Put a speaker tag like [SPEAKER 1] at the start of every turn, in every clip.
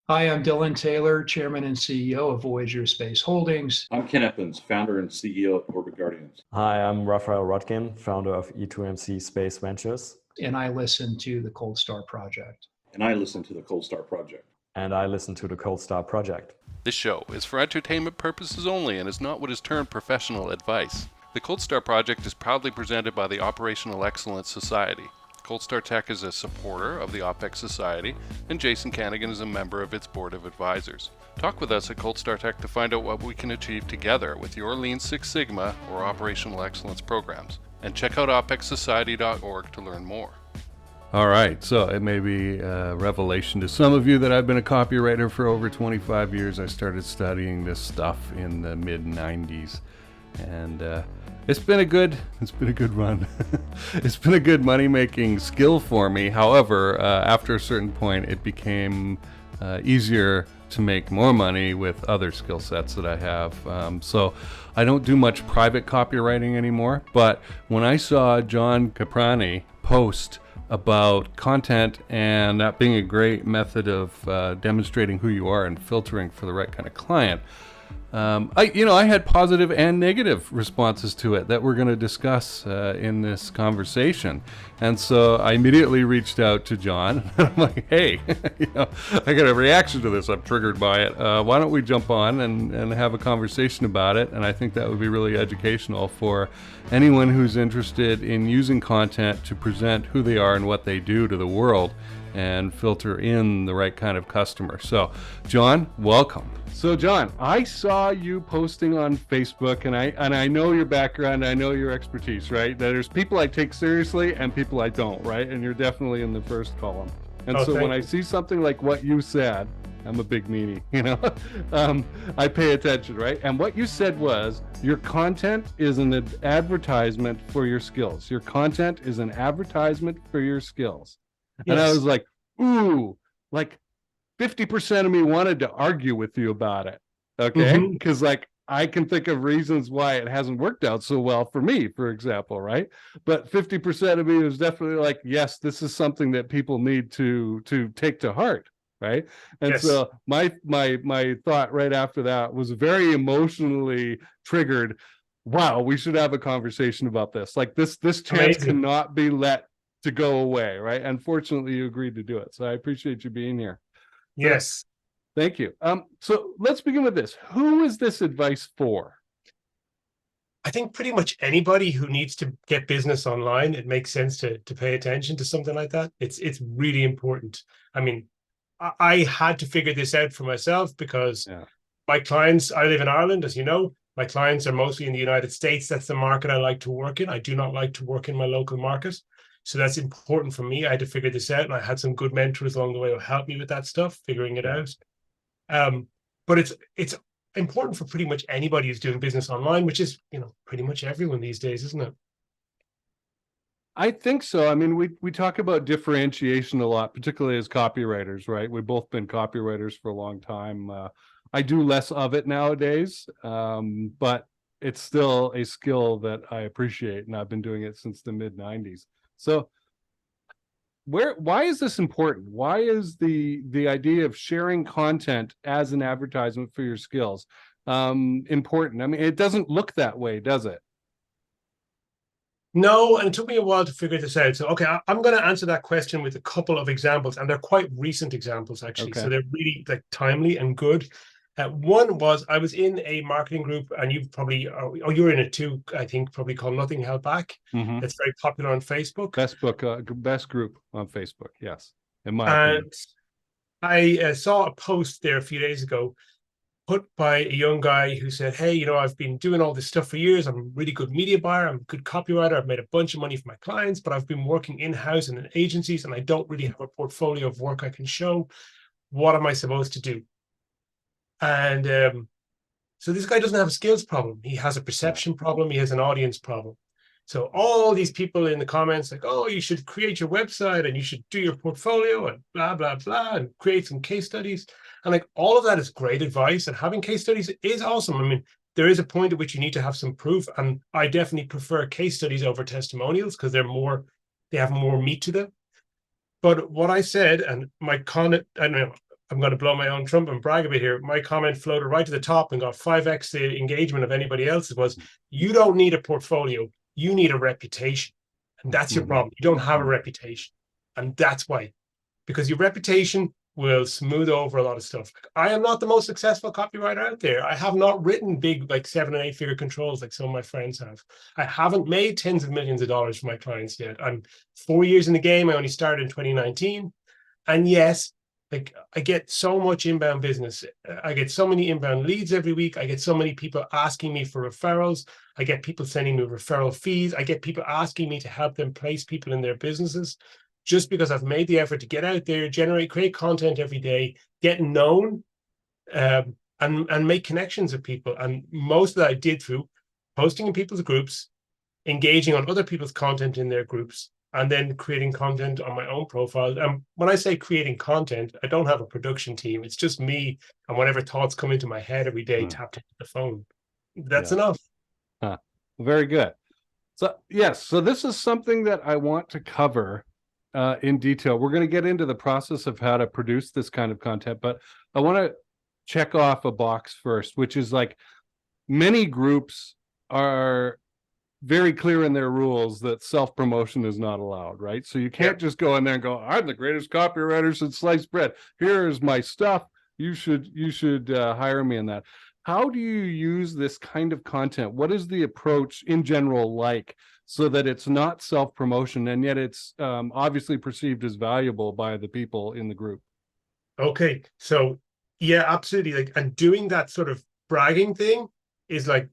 [SPEAKER 1] Hi, I'm Dylan Taylor, Chairman and CEO of Voyager Space Holdings.
[SPEAKER 2] I'm Ken Eppins, founder and CEO of Orbit Guardians.
[SPEAKER 3] Hi, I'm Raphael Rodkin, founder of E2MC Space Ventures.
[SPEAKER 1] And I listen to the Cold Star Project.
[SPEAKER 2] And I listen to the Cold Star Project.
[SPEAKER 3] And I listen to the Cold Star Project.
[SPEAKER 4] This show is for entertainment purposes only and is not what is termed professional advice. The Cold Star Project is proudly presented by the Operational Excellence Society. Cold Star Tech is a supporter of the OPEX Society, and Jason Canigan is a member of its board of advisors. Talk with us at Cold Star Tech to find out what we can achieve together with your Lean Six Sigma or Operational Excellence programs. And check out opexsociety.org to learn more.
[SPEAKER 5] All right, so it may be a revelation to some of you that I've been a copywriter for over 25 years. I started studying this stuff in the mid-90s, and it's been a good run. It's been a good money-making skill for me. However, after a certain point, it became easier to make more money with other skill sets that I have. So I don't do much private copywriting anymore, but when I saw John Caprani post about content and that being a great method of demonstrating who you are and filtering for the right kind of client, I had positive and negative responses to it that we're going to discuss in this conversation. And so I immediately reached out to John. I'm like, hey, I got a reaction to this. I'm triggered by it. Why don't we jump on and have a conversation about it? And I think that would be really educational for anyone who's interested in using content to present who they are and what they do to the world and filter in the right kind of customer. So, John, welcome. So, John, I saw you posting on Facebook, and I know your background, I know your expertise, right? There's people I take seriously and people I don't, right? And you're definitely in the first column. And so when I see something like what you said, I'm a big meanie, I pay attention, right? And what you said was, your content is an advertisement for your skills. Your content is an advertisement for your skills. Yes. And I was like, ooh, like 50% of me wanted to argue with you about it. Okay. Because I can think of reasons why it hasn't worked out so well for me, for example, right? But 50% of me was definitely like, yes, this is something that people need to take to heart. Right. And yes. So my thought right after that was very emotionally triggered. Wow, we should have a conversation about this. Like this chance Amazing. Cannot be let to go away, right? Unfortunately, you agreed to do it. So I appreciate you being here.
[SPEAKER 6] Yes.
[SPEAKER 5] Thank you. So let's begin with this. Who is this advice for?
[SPEAKER 6] I think pretty much anybody who needs to get business online, it makes sense to pay attention to something like that. It's really important. I mean, I had to figure this out for myself because my clients, I live in Ireland, as you know. My clients are mostly in the United States. That's the market I like to work in. I do not like to work in my local market. So that's important for me. I had to figure this out, and I had some good mentors along the way who helped me with that stuff, figuring it out. But it's important for pretty much anybody who's doing business online, which is, pretty much everyone these days, isn't it?
[SPEAKER 5] I think so. I mean, we talk about differentiation a lot, particularly as copywriters, right? We've both been copywriters for a long time. I do less of it nowadays, but it's still a skill that I appreciate, and I've been doing it since the mid-90s. So why is this important? Why is the idea of sharing content as an advertisement for your skills important? I mean, it doesn't look that way, does it?
[SPEAKER 6] No, and it took me a while to figure this out. So, okay, I'm going to answer that question with a couple of examples, and they're quite recent examples, actually. Okay. So they're really timely and good. One was I was in a marketing group, and you've probably, you're in it too, I think, probably called Nothing Held Back. It's very popular on Facebook.
[SPEAKER 5] Best group on Facebook, yes, in my opinion.
[SPEAKER 6] I saw a post there a few days ago put by a young guy who said, hey, I've been doing all this stuff for years. I'm a really good media buyer. I'm a good copywriter. I've made a bunch of money for my clients, but I've been working in-house and in agencies, and I don't really have a portfolio of work I can show. What am I supposed to do? And so this guy doesn't have a skills problem. He has a perception problem. He has an audience problem. So all these people in the comments like, oh, you should create your website and you should do your portfolio and blah, blah, blah, and create some case studies. And all of that is great advice. And having case studies is awesome. I mean, there is a point at which you need to have some proof. And I definitely prefer case studies over testimonials because they have more meat to them. But what I said, and my comment, I don't know, I'm going to blow my own trumpet and brag a bit here. My comment floated right to the top and got 5x the engagement of anybody else's was, you don't need a portfolio, you need a reputation. And that's your problem. You don't have a reputation. And that's why, because your reputation will smooth over a lot of stuff. I am not the most successful copywriter out there. I have not written big, like 7 and 8 figure controls like some of my friends have. I haven't made tens of millions of dollars for my clients yet. I'm 4 years in the game. I only started in 2019. And yes, like I get so much inbound business. I get so many inbound leads every week. I get so many people asking me for referrals. I get people sending me referral fees. I get people asking me to help them place people in their businesses, just because I've made the effort to get out there, create content every day, get known, and make connections with people. And most of that I did through posting in people's groups, engaging on other people's content in their groups, and then creating content on my own profile. And when I say creating content, I don't have a production team. It's just me and whatever thoughts come into my head every day tapped into the phone. That's enough.
[SPEAKER 5] Very good. So yes, so this is something that I want to cover in detail. We're going to get into the process of how to produce this kind of content, but I want to check off a box first, which is like many groups are very clear in their rules that self-promotion is not allowed, right? So you can't just go in there and go, I'm the greatest copywriter since sliced bread. Here's my stuff. You should hire me in that. How do you use this kind of content? What is the approach in general like, so that it's not self-promotion and yet it's obviously perceived as valuable by the people in the group?
[SPEAKER 6] Okay, so yeah, absolutely. Like, and doing that sort of bragging thing is like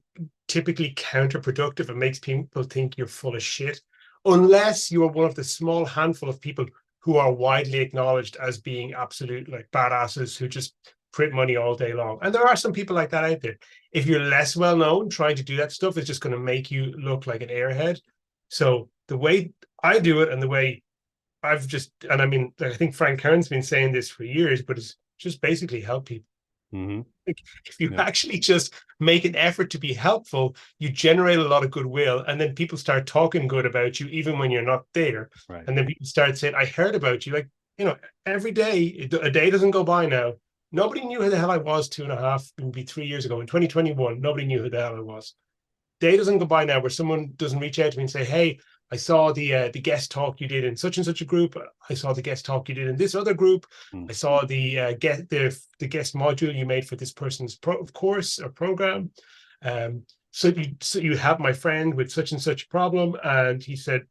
[SPEAKER 6] typically counterproductive. It makes people think you're full of shit, unless you are one of the small handful of people who are widely acknowledged as being absolute like badasses who just print money all day long. And there are some people like that out there. If you're less well known, trying to do that stuff is just going to make you look like an airhead. So the way I do it, and the way I've just, and I mean, I think Frank Kern's been saying this for years, but it's just basically help people. Like, if you actually just make an effort to be helpful, you generate a lot of goodwill, and then people start talking good about you even when you're not there.
[SPEAKER 5] Right.
[SPEAKER 6] And then people start saying, I heard about you. Like, you know, every day, a day doesn't go by now. Nobody knew who the hell I was 2.5, maybe 3 years ago. In 2021, nobody knew who the hell I was. Day doesn't go by now where someone doesn't reach out to me and say, hey, I saw the guest talk you did in such and such a group. I saw the guest talk you did in this other group. I saw the guest module you made for this person's course or program. So you have my friend with such and such problem, and he said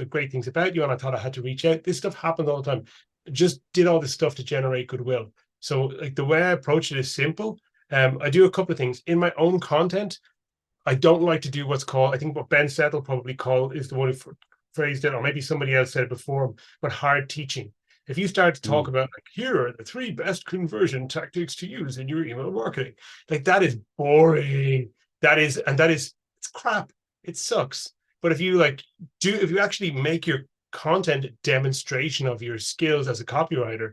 [SPEAKER 6] great things about you, and I thought I had to reach out. This stuff happened all the time. Just did all this stuff to generate goodwill. So like the way I approach it is simple. I do a couple of things in my own content. I don't like to do what's called, I think what Ben Settle probably called is the one who phrased it, or maybe somebody else said it before, but hard teaching. If you start to talk about like, here are the 3 best conversion tactics to use in your email marketing, like that is boring. It's crap. It sucks. But if you actually make your content a demonstration of your skills as a copywriter,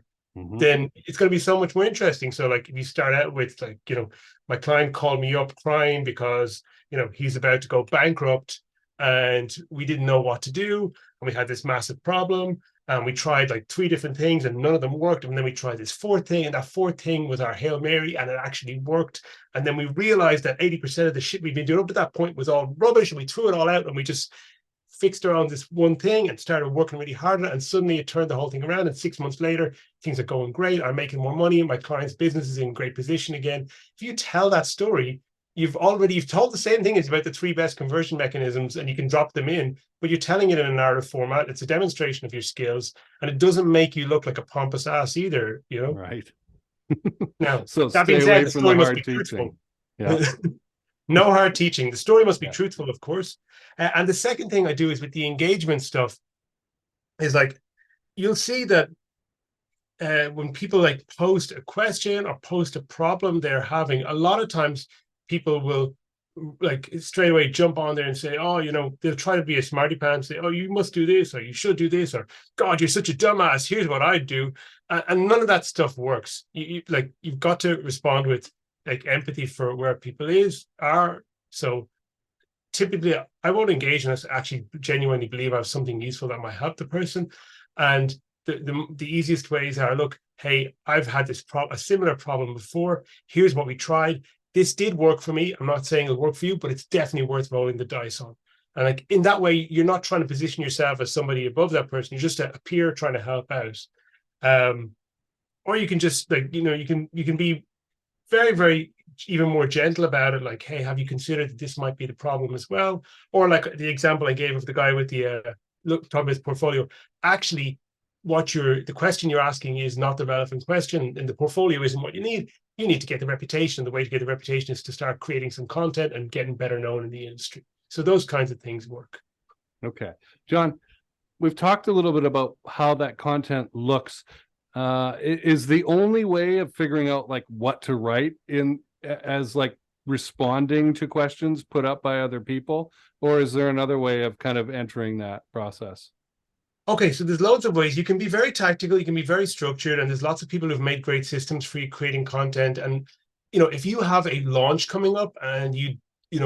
[SPEAKER 6] then it's going to be so much more interesting. So like if you start out with like, you know, my client called me up crying because, you know, he's about to go bankrupt and we didn't know what to do. And we had this massive problem and we tried like 3 different things and none of them worked. And then we tried this 4th thing, and that 4th thing was our Hail Mary, and it actually worked. And then we realized that 80% of the shit we'd been doing up to that point was all rubbish, and we threw it all out and we just fixed around this one thing and started working really hard on it, and suddenly it turned the whole thing around, and 6 months later things are going great. I'm making more money and my client's business is in great position again. If you tell that story, you've told the same thing as about the 3 best conversion mechanisms, and you can drop them in, but you're telling it in a narrative format. It's a demonstration of your skills, and it doesn't make you look like a pompous ass either, you know?
[SPEAKER 5] Right.
[SPEAKER 6] Now,
[SPEAKER 5] So
[SPEAKER 6] that being said, the story must be truthful.
[SPEAKER 5] Yeah.
[SPEAKER 6] No hard teaching. The story must be truthful, of course. And the second thing I do is with the engagement stuff is like, you'll see that when people like post a question or post a problem they're having, a lot of times people will like straight away jump on there and say, oh, you know, they'll try to be a smarty pants, say, oh, you must do this, or you should do this, or God, you're such a dumbass, here's what I'd do. And none of that stuff works. You've got to respond with like empathy for where people are. So typically I won't engage unless I actually genuinely believe I have something useful that might help the person. And the easiest ways are, look, hey, I've had a similar problem before. Here's what we tried. This did work for me. I'm not saying it'll work for you, but it's definitely worth rolling the dice on. And like in that way, you're not trying to position yourself as somebody above that person. You're just a peer trying to help out. Or you can just like, you can be very, very even more gentle about it. Like, hey, have you considered that this might be the problem as well? Or like the example I gave of the guy with the talking about his portfolio. Actually, the question you're asking is not the relevant question, and the portfolio isn't what you need. You need to get the reputation. The way to get the reputation is to start creating some content and getting better known in the industry. So those kinds of things work.
[SPEAKER 5] Okay. John, we've talked a little bit about how that content looks. Is the only way of figuring out like what to write in as like responding to questions put up by other people, or is there another way of kind of entering that process?
[SPEAKER 6] Okay, so there's loads of ways. You can be very tactical, you can be very structured, and there's lots of people who've made great systems for you creating content. And if you have a launch coming up and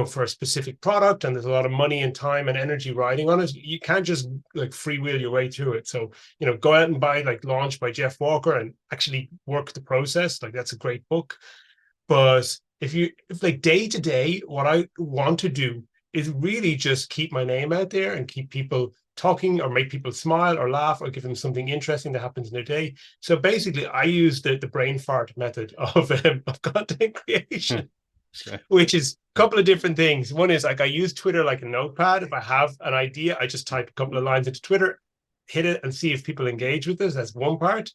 [SPEAKER 6] for a specific product, and there's a lot of money and time and energy riding on it, you can't just like freewheel your way through it. So go out and buy like Launch by Jeff Walker and actually work the process. Like that's a great book. But if like day to day, what I want to do is really just keep my name out there and keep people talking or make people smile or laugh or give them something interesting that happens in their day. So basically, I use the brain fart method of content creation,
[SPEAKER 5] Okay.
[SPEAKER 6] which is a couple of different things. One is like I use Twitter like a notepad. If I have an idea, I just type a couple of lines into Twitter, hit it, and see if people engage with this. That's one part.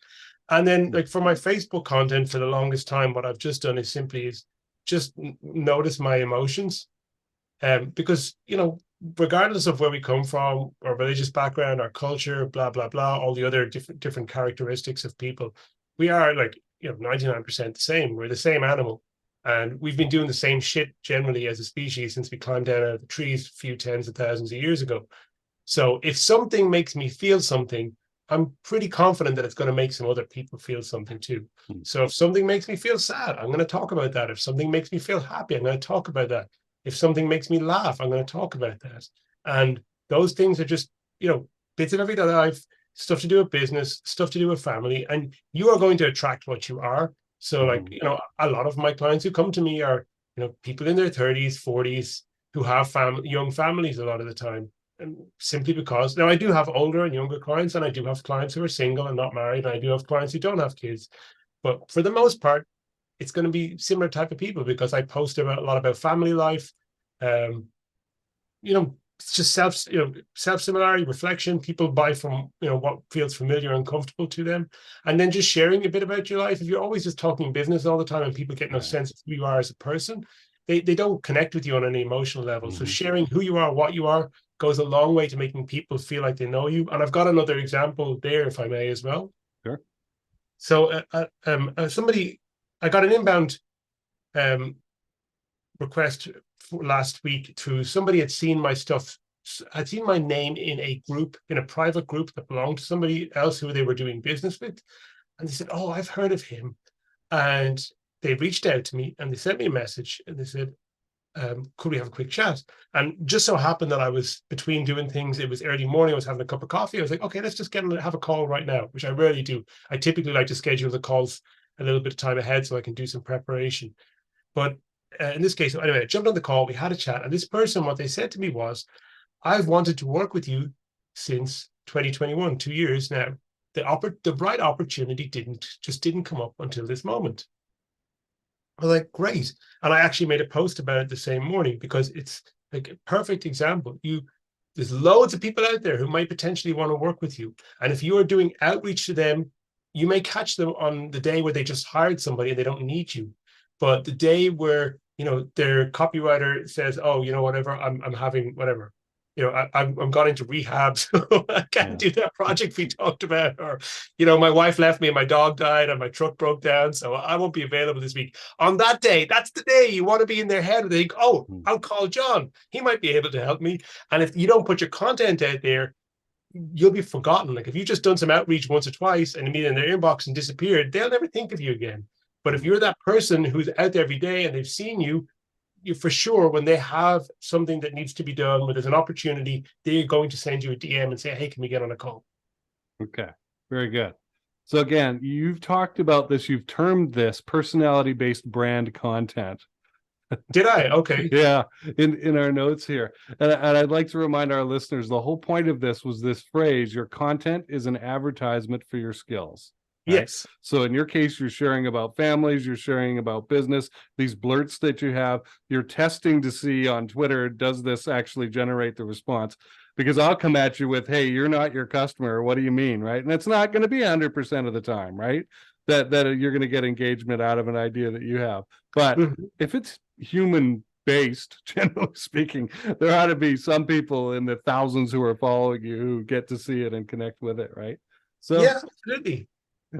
[SPEAKER 6] And then like for my Facebook content, for the longest time, what I've just done is simply just notice my emotions. Because regardless of where we come from, our religious background, our culture, blah blah blah, all the other different characteristics of people, we are like 99% the same. We're the same animal, and we've been doing the same shit generally as a species since we climbed down out of the trees a few tens of thousands of years ago. So if something makes me feel something, I'm pretty confident that it's going to make some other people feel something too. So if something makes me feel sad, I'm going to talk about that. If something makes me feel happy, I'm going to talk about that. If something makes me laugh, I'm going to talk about that. And those things are just, bits of everyday life, stuff to do with business, stuff to do with family, and you are going to attract what you are. So like, a lot of my clients who come to me are, people in their 30s, 40s who have young families a lot of the time. And simply because now I do have older and younger clients, and I do have clients who are single and not married, and I do have clients who don't have kids. But for the most part, it's going to be similar type of people because I post a lot about family life. It's just self-similarity, reflection. People buy from what feels familiar and comfortable to them, and then just sharing a bit about your life. If you're always just talking business all the time and people get no sense of who you are as a person, they don't connect with you on any emotional level. So sharing who you are, what you are, goes a long way to making people feel like they know you. And I've got another example there, if I may, as well.
[SPEAKER 5] Sure.
[SPEAKER 6] So I got an inbound request last week through somebody had seen my stuff, had seen my name in a group, in a private group that belonged to somebody else who they were doing business with. And they said, oh, I've heard of him. And they reached out to me and they sent me a message and they said, could we have a quick chat? And just so happened that I was between doing things. It was early morning. I was having a cup of coffee. I was like, okay, let's just have a call right now, which I rarely do. I typically like to schedule the calls a little bit of time ahead so I can do some preparation. But in this case, anyway, I jumped on the call. We had a chat. And this person, what they said to me was, I've wanted to work with you since 2021, 2 years now. The right opportunity didn't come up until this moment. I was like, great. And I actually made a post about it the same morning because it's like a perfect example. There's loads of people out there who might potentially want to work with you. And if you are doing outreach to them, you may catch them on the day where they just hired somebody and they don't need you. But the day where, their copywriter says, oh, whatever, I'm having whatever, I'm gone into rehab, so I can't do that project we talked about. Or, my wife left me and my dog died and my truck broke down, so I won't be available this week. On that day, that's the day you want to be in their head. They think, oh, I'll call John. He might be able to help me. And if you don't put your content out there, you'll be forgotten. Like if you've just done some outreach once or twice and meet in their inbox and disappeared, they'll never think of you again. But if you're that person who's out there every day and they've seen you, for sure, when they have something that needs to be done, where there's an opportunity, they're going to send you a DM and say, hey, can we get on a call?
[SPEAKER 5] Okay, very good. So again, you've talked about this, you've termed this personality-based brand content.
[SPEAKER 6] Did I? Okay.
[SPEAKER 5] Yeah, in our notes here. And I'd like to remind our listeners, the whole point of this was this phrase, your content is an advertisement for your skills. Right?
[SPEAKER 6] Yes.
[SPEAKER 5] So in your case, you're sharing about families, you're sharing about business, these blurts that you have, you're testing to see on Twitter, does this actually generate the response? Because I'll come at you with, hey, you're not your customer. What do you mean? Right. And it's not going to be 100% of the time, right? That you're going to get engagement out of an idea that you have. But if it's human based, generally speaking, there ought to be some people in the thousands who are following you who get to see it and connect with it, right? So
[SPEAKER 6] yeah, absolutely.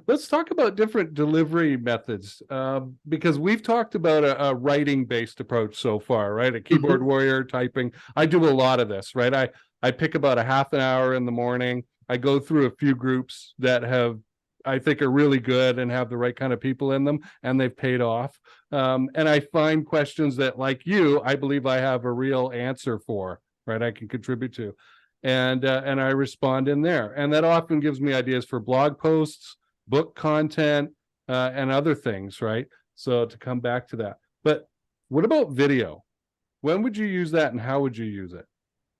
[SPEAKER 5] let's talk about different delivery methods, because we've talked about a writing based approach so far, right? A keyboard warrior typing. I do a lot of this, right? I pick about a half an hour in the morning. I go through a few groups that I think are really good and have the right kind of people in them, and they've paid off. And I find questions that, like you, I believe I have a real answer for, right? I can contribute to, and I respond in there, and that often gives me ideas for blog posts, book content, and other things, right? So to come back to that, but what about video? When would you use that, and how would you use it?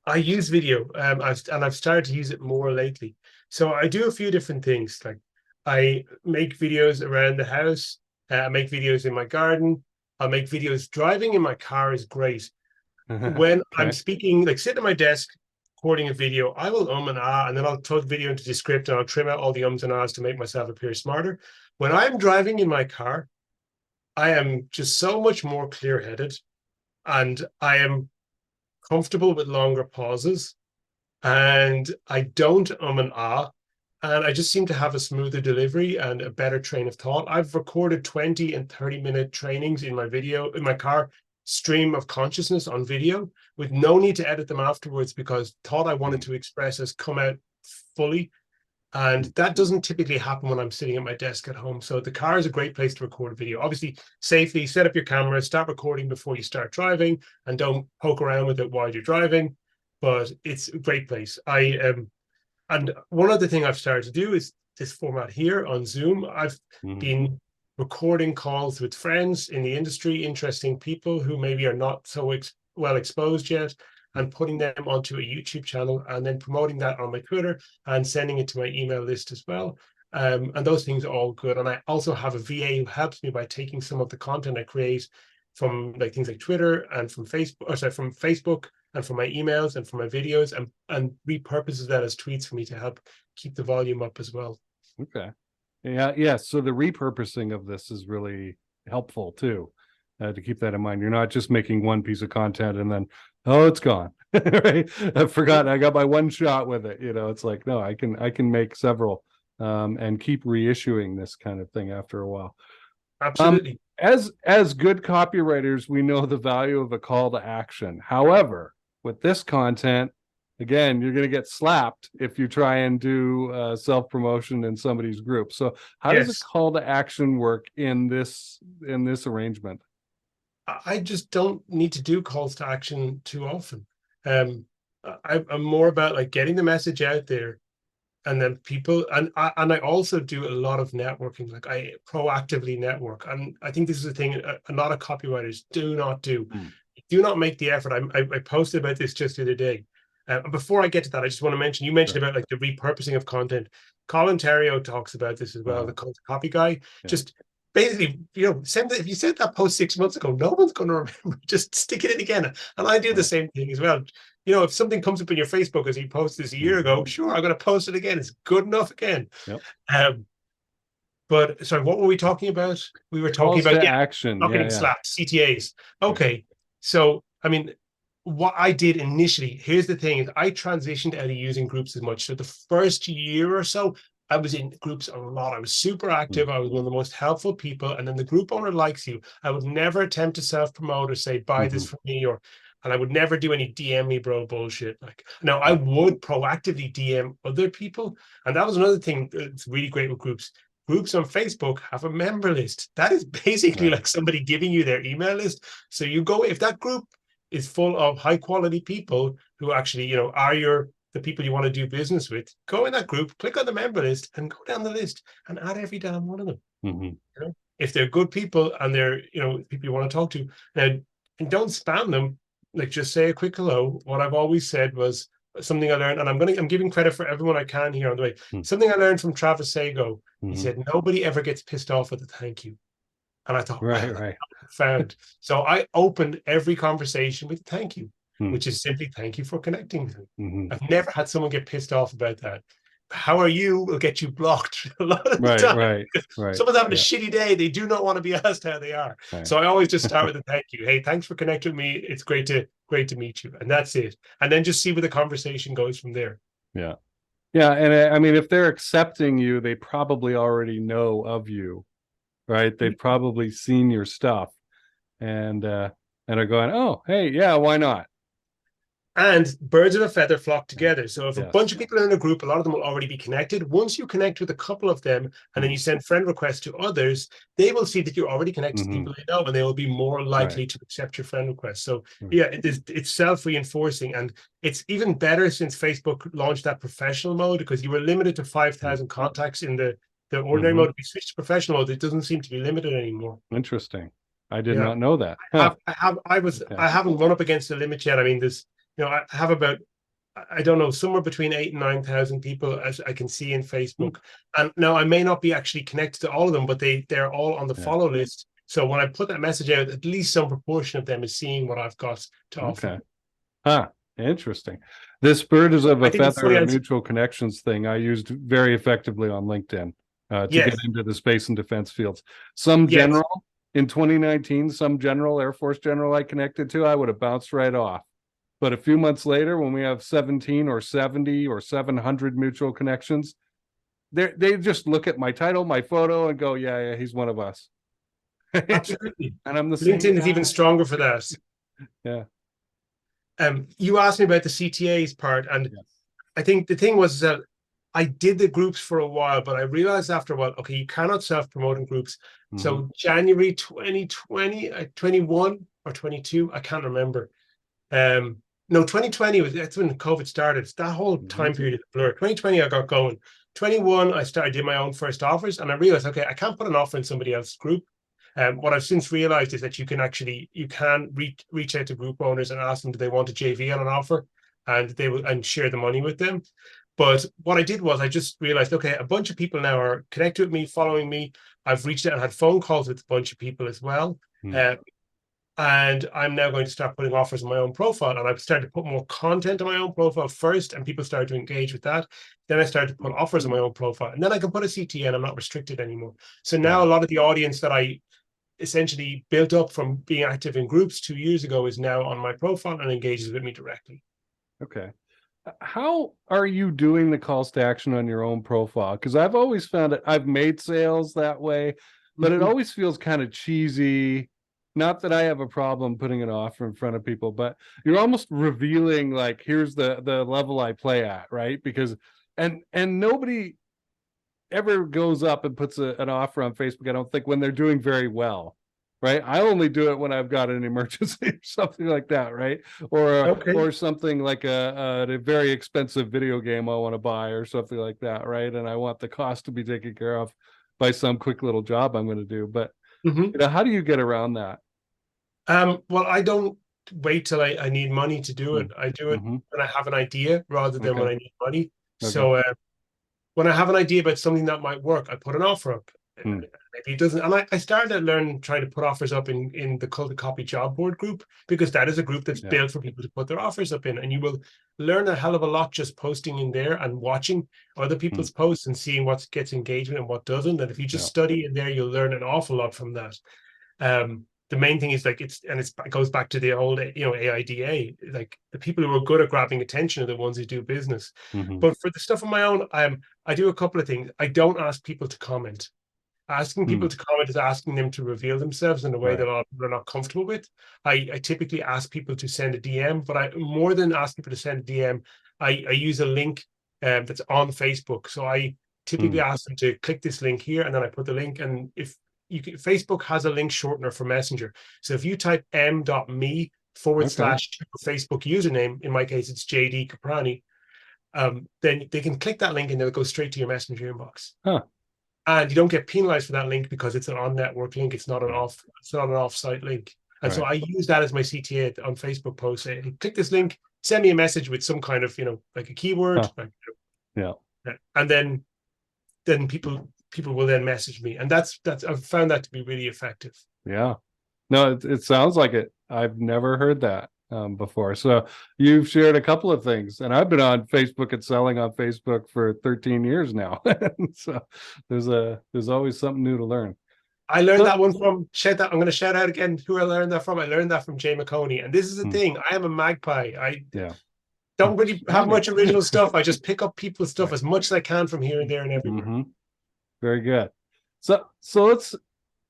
[SPEAKER 6] I use video, I've started to use it more lately. So I do a few different things. Like I make videos around the house. I make videos in my garden. I'll make videos driving in my car is great. When I'm speaking, like sitting at my desk, recording a video, I will and ah, and then I'll plug video into the script and I'll trim out all the ums and ahs to make myself appear smarter. When I'm driving in my car, I am just so much more clear-headed, and I am comfortable with longer pauses, and I don't and ah, and I just seem to have a smoother delivery and a better train of thought. I've recorded 20 and 30-minute trainings in my car stream of consciousness on video with no need to edit them afterwards, because thought I wanted to express has come out fully. And that doesn't typically happen when I'm sitting at my desk at home. So the car is a great place to record a video. Obviously, safely set up your camera, start recording before you start driving, and don't poke around with it while you're driving. But it's a great place. And one other thing I've started to do is this format here on Zoom. I've been recording calls with friends in the industry, interesting people who maybe are not so well exposed yet, and putting them onto a YouTube channel, and then promoting that on my Twitter and sending it to my email list as well. And those things are all good. And I also have a VA who helps me by taking some of the content I create from like things like Twitter and from Facebook, and from my emails and from my videos, and repurposes that as tweets for me to help keep the volume up as well.
[SPEAKER 5] Okay. Yeah. So the repurposing of this is really helpful too, to keep that in mind. You're not just making one piece of content and then, oh, it's gone. Right? I forgot. I got my one shot with it. It's like, no, I can make several, and keep reissuing this kind of thing after a while.
[SPEAKER 6] Absolutely.
[SPEAKER 5] As good copywriters, we know the value of a call to action. However, with this content, again, you're going to get slapped if you try and do self-promotion in somebody's group. So how does a call to action work in this arrangement?
[SPEAKER 6] I just don't need to do calls to action too often. I'm more about like getting the message out there, and then people, and I also do a lot of networking. Like I proactively network, and I think this is a thing a lot of copywriters do not do. Do not make the effort. I posted about this just the other day. Before I get to that, I just want to mention, you mentioned about like the repurposing of content. Colin Terrio talks about this as well, the copy guy. Yeah. Just basically, if you sent that post 6 months ago, no one's going to remember. Just stick it in again. And I do the same thing as well. If something comes up in your Facebook as you posted this a year ago, sure, I'm going to post it again. It's good enough again. Yep. But sorry, what were we talking about? We were talking about
[SPEAKER 5] action.
[SPEAKER 6] Not getting slapped, CTAs. Okay. So, I mean, what I did initially, here's the thing, is I transitioned out of using groups as much. So the first year or so, I was in groups a lot. I was super active. I was one of the most helpful people. And then the group owner likes you. I would never attempt to self-promote or say, buy this from me, and I would never do any DM me bro bullshit. Now I would proactively DM other people. And that was another thing that's really great with groups. Groups on Facebook have a member list. That is basically like somebody giving you their email list. So you go, if that group is full of high quality people who actually, are the people you want to do business with, go in that group, click on the member list, and go down the list and add every damn one of them.
[SPEAKER 5] Mm-hmm.
[SPEAKER 6] You know? If they're good people and they're, you know, people you want to talk to, now, and don't spam them. Like, just say a quick hello. What I've always said was something I learned, and I'm giving credit for everyone I can here on the way. Something I learned from Travis Sago. He said, nobody ever gets pissed off with a thank you. And I thought,
[SPEAKER 5] Right,
[SPEAKER 6] wow,
[SPEAKER 5] right.
[SPEAKER 6] profound. So I opened every conversation with thank you, which is simply thank you for connecting with me. I've never had someone get pissed off about that. How are you will get you blocked a lot of the time.
[SPEAKER 5] Right.
[SPEAKER 6] Someone's having a shitty day. They do not want to be asked how they are.
[SPEAKER 5] Right.
[SPEAKER 6] So I always just start with a thank you. Hey, thanks for connecting with me. It's great to meet you. And that's it. And then just see where the conversation goes from there.
[SPEAKER 5] Yeah. Yeah. And I mean, if they're accepting you, they probably already know of you, right? They've probably seen your stuff and are going, oh, hey, yeah, why not?
[SPEAKER 6] And birds of a feather flock together. So if a
[SPEAKER 5] Yes.
[SPEAKER 6] bunch of people are in a group, a lot of them will already be connected. Once you connect with a couple of them and then you send friend requests to others, they will see that you're already connected to people they know, and they will be more likely to accept your friend request. So yeah, it's self-reinforcing, and it's even better since Facebook launched that professional mode, because you were limited to 5,000 contacts in the ordinary mode. If you switch to professional mode, it doesn't seem to be limited anymore.
[SPEAKER 5] Interesting. I did not know that.
[SPEAKER 6] I haven't run up against the limit yet. I mean, there's, you know, I have about, I don't know, somewhere between 8,000 and 9,000 people, as I can see in Facebook. And now I may not be actually connected to all of them, but they're all on the follow list. So when I put that message out, at least some proportion of them is seeing what I've got to offer.
[SPEAKER 5] Interesting. This bird is of a feather and
[SPEAKER 6] as
[SPEAKER 5] mutual connections thing I used very effectively on LinkedIn to get into the space and defense fields. Some general in 2019, some general, Air Force general I connected to, I would have bounced right off. But a few months later, when we have 17 or 70 or 700 mutual connections, they just look at my title, my photo, and go, yeah, he's one of us.
[SPEAKER 6] Absolutely.
[SPEAKER 5] And I'm the same
[SPEAKER 6] LinkedIn is
[SPEAKER 5] guy.
[SPEAKER 6] even stronger for that.
[SPEAKER 5] Yeah.
[SPEAKER 6] You asked me about the CTAs part, and I think the thing was that I did the groups for a while, but I realized after a while, okay, you cannot self-promote in groups. So January 2020, 21 or 22, I can't remember. No, 2020 that's when COVID started. That whole time period is a blur. 2020, I got going. 21, I did my own first offers, and I realized, okay, I can't put an offer in somebody else's group. What I've since realized is that you can reach out to group owners and ask them, do they want a JV on an offer, and they will, and share the money with them. But what I did was I just realized, okay, a bunch of people now are connected with me, following me. I've reached out and had phone calls with a bunch of people as well. And I'm now going to start putting offers on my own profile. And I've started to put more content on my own profile first, and people started to engage with that. Then I started to put offers on my own profile. And then I can put a CTA, and I'm not restricted anymore. So now a lot of the audience that I essentially built up from being active in groups 2 years ago is now on my profile and engages with me directly.
[SPEAKER 5] Okay. How are you doing the calls to action on your own profile? Because I've always found it, I've made sales that way, but it always feels kind of cheesy. Not that I have a problem putting an offer in front of people, but you're almost revealing, like, here's the level I play at, right? Because and nobody ever goes up and puts an offer on Facebook, I don't think, when they're doing very well, right? I only do it when I've got an emergency or something like that, right? Or something like a very expensive video game I want to buy or something like that, right? And I want the cost to be taken care of by some quick little job I'm going to do. But you know, how do you get around that?
[SPEAKER 6] Well, I don't wait till I need money to do it. I do it when I have an idea rather than when I need money. So when I have an idea about something that might work, I put an offer up. Maybe it doesn't. And I started to learn trying to put offers up in the Cult of Copy job board group, because that is a group that's built for people to put their offers up in. And you will learn a hell of a lot just posting in there and watching other people's posts and seeing what gets engagement and what doesn't. And if you just study in there, you'll learn an awful lot from that. The main thing is, like, it goes back to the old, AIDA. Like, the people who are good at grabbing attention are the ones who do business. But for the stuff on my own, I do a couple of things. I don't ask people to comment. Asking people to comment is asking them to reveal themselves in a way that a lot of people are not comfortable with. I typically ask people to send a DM, but more than ask people to send a DM, I use a link that's on Facebook. So I typically ask them to click this link here, and then I put the link. And if Facebook has a link shortener for Messenger. So if you type m.me / Facebook username, in my case, it's JD Caprani, then they can click that link and they'll go straight to your messenger inbox.
[SPEAKER 5] Huh.
[SPEAKER 6] And you don't get penalized for that link because it's an on-network link. It's not an off-site link. And so I use that as my CTA on Facebook posts. Say, click this link, send me a message with some kind of, like a keyword. Like, and then people will then message me. And that's I've found that to be really effective.
[SPEAKER 5] Yeah. No, it sounds like it. I've never heard that before. So you've shared a couple of things, and I've been on Facebook and selling on Facebook for 13 years now. So there's always something new to learn.
[SPEAKER 6] I learned that one from I'm going to shout out again who I learned that from. I learned that from Jay McConey. And this is the thing. I am a magpie. I don't really have much original stuff. I just pick up people's stuff as much as I can from here and there and everywhere.
[SPEAKER 5] Very good. So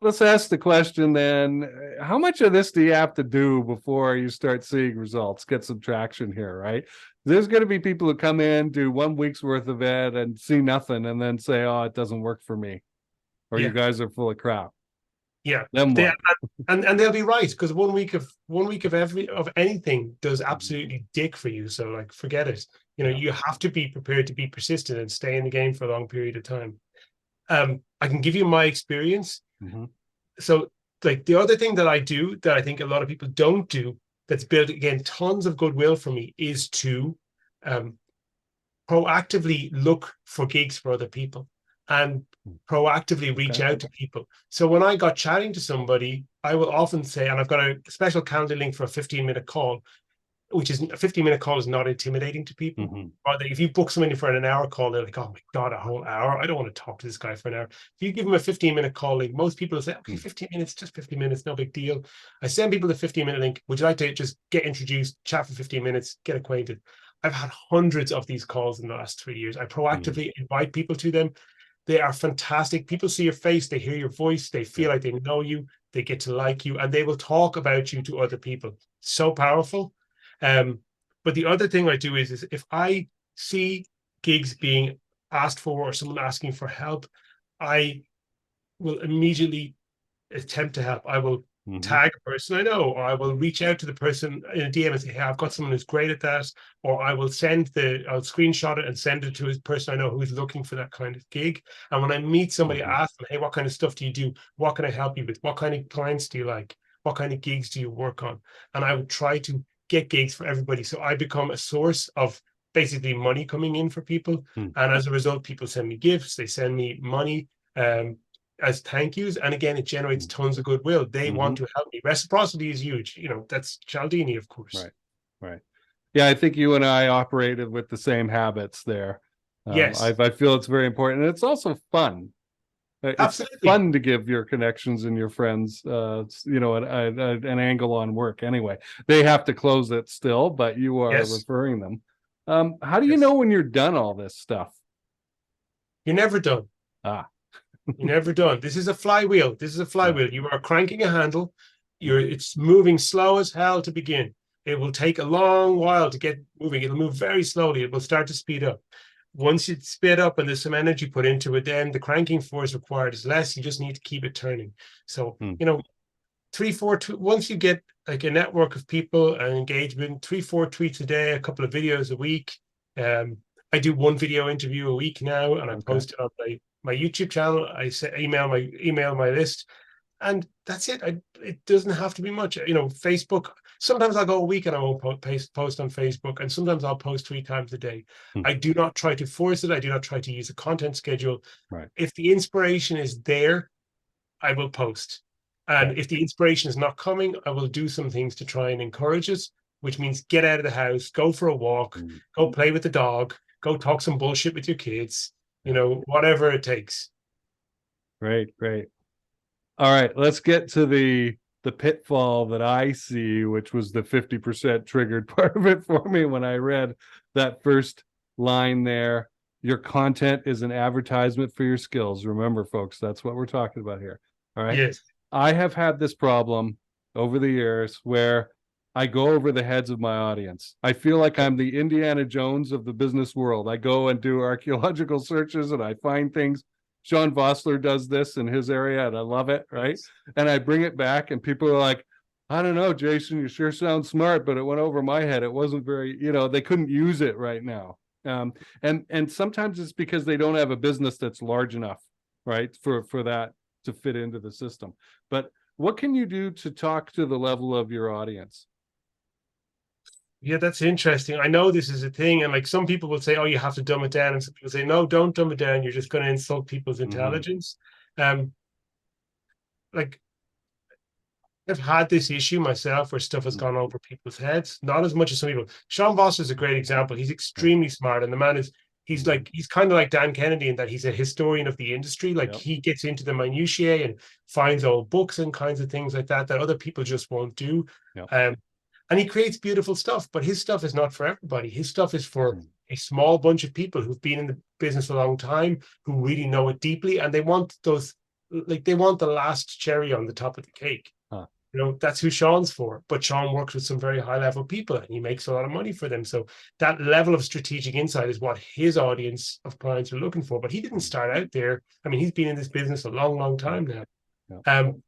[SPEAKER 5] let's ask the question then, how much of this do you have to do before you start seeing results, get some traction here, right? There's going to be people who come in, do 1 week's worth of it and see nothing and then say, oh, it doesn't work for me. Or you guys are full of crap.
[SPEAKER 6] Yeah.
[SPEAKER 5] Then what?
[SPEAKER 6] And they'll be right, because 1 week of anything does absolutely dick for you. So like, forget it. You have to be prepared to be persistent and stay in the game for a long period of time. I can give you my experience. So like the other thing that I do that I think a lot of people don't do, that's built again tons of goodwill for me, is to proactively look for gigs for other people and proactively reach out to people. So when I got chatting to somebody, I will often say, and I've got a special calendar link for a 15-minute call, which is a 15-minute call is not intimidating to people. Or if you book someone for an hour call, they're like, oh my God, a whole hour? I don't want to talk to this guy for an hour. If you give them a 15-minute call link, most people will say, okay, 15 minutes, just 15 minutes, no big deal. I send people the 15-minute link. Would you like to just get introduced, chat for 15 minutes, get acquainted? I've had hundreds of these calls in the last 3 years. I proactively invite people to them. They are fantastic. People see your face, they hear your voice, they feel like they know you, they get to like you, and they will talk about you to other people. So powerful. But the other thing I do is if I see gigs being asked for or someone asking for help, I will immediately attempt to help. I will tag a person I know, or I will reach out to the person in a DM and say, hey, I've got someone who's great at that, or I'll screenshot it and send it to his person I know who's looking for that kind of gig. And when I meet somebody, I ask them, hey, what kind of stuff do you do? What can I help you with? What kind of clients do you like? What kind of gigs do you work on? And I would try to get gigs for everybody. So I become a source of basically money coming in for people. And as a result, people send me gifts, they send me money as thank yous. And again, it generates tons of goodwill. They want to help me. Reciprocity is huge. That's Cialdini, of course.
[SPEAKER 5] Right. Yeah, I think you and I operated with the same habits there.
[SPEAKER 6] Yes.
[SPEAKER 5] I feel it's very important. And it's also fun.
[SPEAKER 6] Absolutely.
[SPEAKER 5] It's fun to give your connections and your friends, an angle on work. Anyway, they have to close it still, but you are referring them. How do you know when you're done all this stuff?
[SPEAKER 6] You're never done. You're never done. This is a flywheel. You are cranking a handle. It's moving slow as hell to begin. It will take a long while to get moving. It'll move very slowly. It will start to speed up. Once it's sped up and there's some energy put into it, then the cranking force required is less. You just need to keep it turning. So, 3-4, once you get like a network of people and engagement, 3-4 tweets a day, a couple of videos a week. I do one video interview a week now, and I post it on my YouTube channel. I email my list, and that's it. It doesn't have to be much. Facebook. Sometimes I'll go a week and I won't post on Facebook, and sometimes I'll post 3 times a day. I do not try to force it. I do not try to use a content schedule.
[SPEAKER 5] Right.
[SPEAKER 6] If the inspiration is there, I will post. And if the inspiration is not coming, I will do some things to try and encourage it, which means get out of the house, go for a walk, go play with the dog, go talk some bullshit with your kids, whatever it takes.
[SPEAKER 5] Great. All right, let's get to the pitfall that I see, which was the 50% triggered part of it for me when I read that first line there. Your content is an advertisement for your skills. Remember, folks, that's what we're talking about here. All right.
[SPEAKER 6] Yes.
[SPEAKER 5] I have had this problem over the years where I go over the heads of my audience. I feel like I'm the Indiana Jones of the business world. I go and do archaeological searches and I find things. Sean Vossler does this in his area and I love it, right? And I bring it back and people are like, I don't know, Jason, you sure sound smart, but it went over my head. It wasn't very, they couldn't use it right now. And sometimes it's because they don't have a business that's large enough, right, for that to fit into the system. But what can you do to talk to the level of your audience?
[SPEAKER 6] Yeah, that's interesting. I know this is a thing, and like some people will say, "Oh, you have to dumb it down," and some people say, "No, don't dumb it down. You're just going to insult people's intelligence." Like I've had this issue myself where stuff has gone over people's heads. Not as much as some people. Sean Voss is a great example. He's extremely smart, and the man is he's kind of like Dan Kennedy in that he's a historian of the industry. Like he gets into the minutiae and finds old books and kinds of things like that other people just won't do. And he creates beautiful stuff, but his stuff is not for everybody. His stuff is for a small bunch of people who've been in the business a long time, who really know it deeply, and they want those, like they want the last cherry on the top of the cake. You know, that's who Sean's for. But Sean works with some very high level people and he makes a lot of money for them. So that level of strategic insight is what his audience of clients are looking for. But he didn't start out there. I mean, he's been in this business a long, long time now. And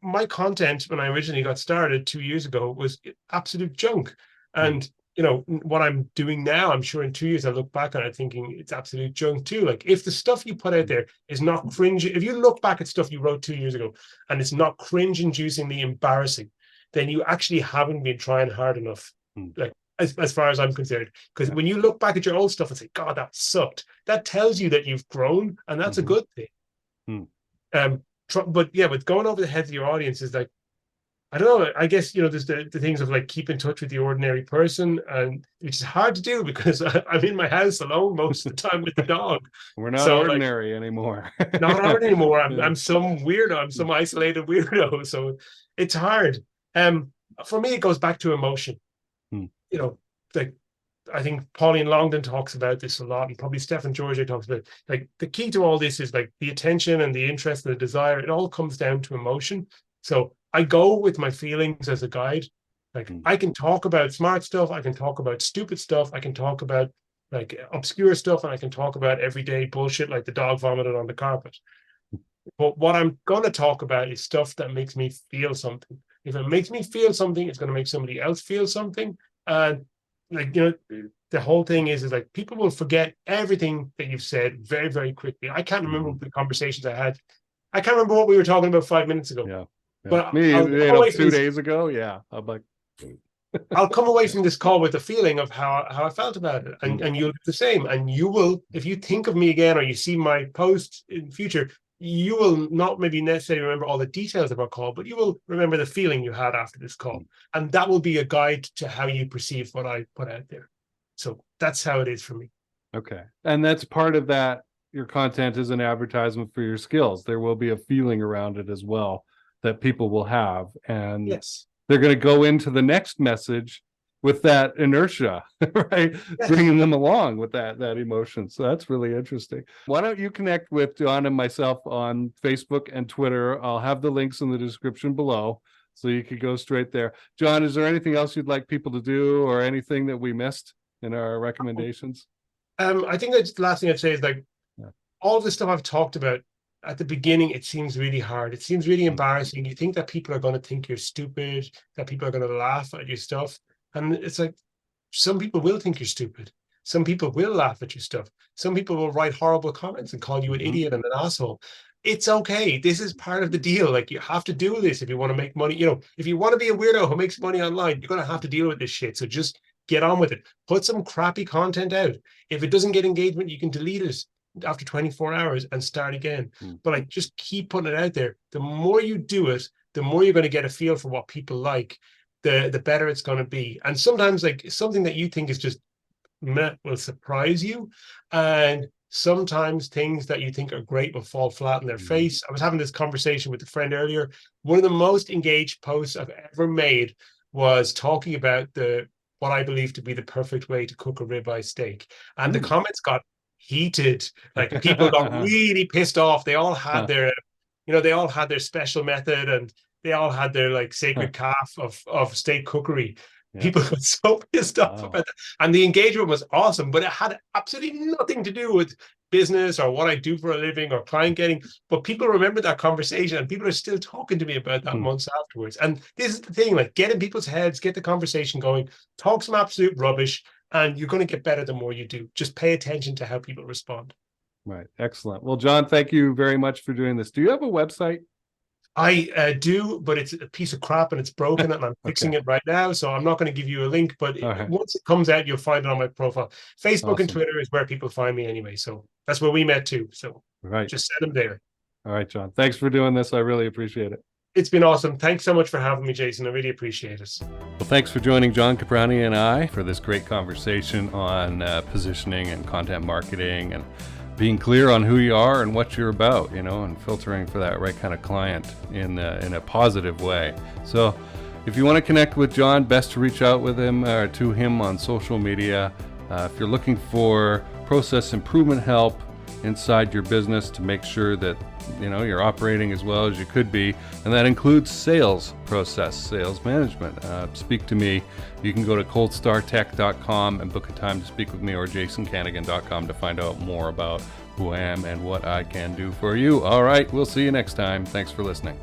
[SPEAKER 6] my content when I originally got started 2 years ago was absolute junk. And you know, what I'm doing now, I'm sure in 2 years I'll look back on it thinking it's absolute junk too. Like if the stuff you put out there is not cringe, if you look back at stuff you wrote 2 years ago and it's not cringe-inducingly embarrassing, then you actually haven't been trying hard enough. Like as far as I'm concerned. Because when you look back at your old stuff and say, God, that sucked, that tells you that you've grown, and that's a good thing. But yeah, with going over the heads of your audience is like, I don't know. I guess, you know, there's the things of like keep in touch with the ordinary person, and which is hard to do because I'm in my house alone most of the time with the dog.
[SPEAKER 5] We're not ordinary anymore.
[SPEAKER 6] Not ordinary anymore. I'm some weirdo. I'm some isolated weirdo. So it's hard. For me, it goes back to emotion. You know, like I think Pauline Longdon talks about this a lot, and probably Stephen George talks about it. Like the key to all this is like the attention and the interest and the desire. It all comes down to emotion. So I go with my feelings as a guide. Like I can talk about smart stuff, I can talk about stupid stuff, I can talk about like obscure stuff, and I can talk about everyday bullshit like the dog vomited on the carpet. But what I'm going to talk about is stuff that makes me feel something. If it makes me feel something, it's going to make somebody else feel something. And like, you know, the whole thing is like people will forget everything that you've said very, very quickly. I can't remember the conversations I had. I can't remember what we were talking about 5 minutes ago.
[SPEAKER 5] Yeah.
[SPEAKER 6] But
[SPEAKER 5] me, you know, 2 days ago, I'm like,
[SPEAKER 6] I'll come away from this call with a feeling of how I felt about it, and you'll do the same. And you will, if you think of me again or you see my post in the future, you will not maybe necessarily remember all the details of our call, but you will remember the feeling you had after this call, and that will be a guide to how you perceive what I put out there. So that's how it is for me.
[SPEAKER 5] Okay, and that's part of that. Your content is an advertisement for your skills. There will be a feeling around it as well that people will have, and they're going to go into the next message with that inertia, right? Bringing them along with that emotion. So that's really interesting. Why don't you connect with John and myself on Facebook and Twitter? I'll have the links in the description below, so you could go straight there. John, is there anything else you'd like people to do, or anything that we missed in our recommendations?
[SPEAKER 6] I think that's the last thing I'd say is like all of the stuff I've talked about. At the beginning, it seems really hard. It seems really embarrassing. You think that people are going to think you're stupid, that people are going to laugh at your stuff. And it's like, some people will think you're stupid. Some people will laugh at your stuff. Some people will write horrible comments and call you an idiot and an asshole. It's okay. This is part of the deal. Like, you have to do this if you want to make money. You know, if you want to be a weirdo who makes money online, you're going to have to deal with this shit. So just get on with it. Put some crappy content out. If it doesn't get engagement, you can delete it after 24 hours and start again. But like, just keep putting it out there. The more you do it, the more you're going to get a feel for what people like, the better it's going to be. And sometimes like something that you think is just meh will surprise you, and sometimes things that you think are great will fall flat in their face. I was having this conversation with a friend earlier. One of the most engaged posts I've ever made was talking about what I believe to be the perfect way to cook a ribeye steak, and the comments got heated. Like, people got really pissed off. They all had their, you know, they all had their special method, and they all had their like sacred calf of steak cookery. People got so pissed off about that, and the engagement was awesome, but it had absolutely nothing to do with business or what I do for a living or client getting. But people remember that conversation, and people are still talking to me about that months afterwards. And this is the thing, like, get in people's heads, get the conversation going, talk some absolute rubbish, and you're going to get better the more you do. Just pay attention to how people respond.
[SPEAKER 5] Right. Excellent. Well, John, thank you very much for doing this. Do you have a website?
[SPEAKER 6] I do, but it's a piece of crap and it's broken and I'm fixing it right now. So I'm not going to give you a link, but once it comes out, you'll find it on my profile. Facebook and Twitter is where people find me anyway. So that's where we met too. So just send them there.
[SPEAKER 5] All right, John. Thanks for doing this. I really appreciate it.
[SPEAKER 6] It's been awesome. Thanks so much for having me, Jason. I really appreciate it.
[SPEAKER 5] Well, thanks for joining John Caprani and I for this great conversation on positioning and content marketing and being clear on who you are and what you're about, and filtering for that right kind of client in a positive way. So if you want to connect with John, best to reach out with him or to him on social media. If you're looking for process improvement help inside your business to make sure that you're operating as well as you could be, and that includes sales management, speak to me. You can go to coldstartech.com and book a time to speak with me, or jasoncanigan.com to find out more about who I am and what I can do for you. All right, we'll see you next time. Thanks for listening.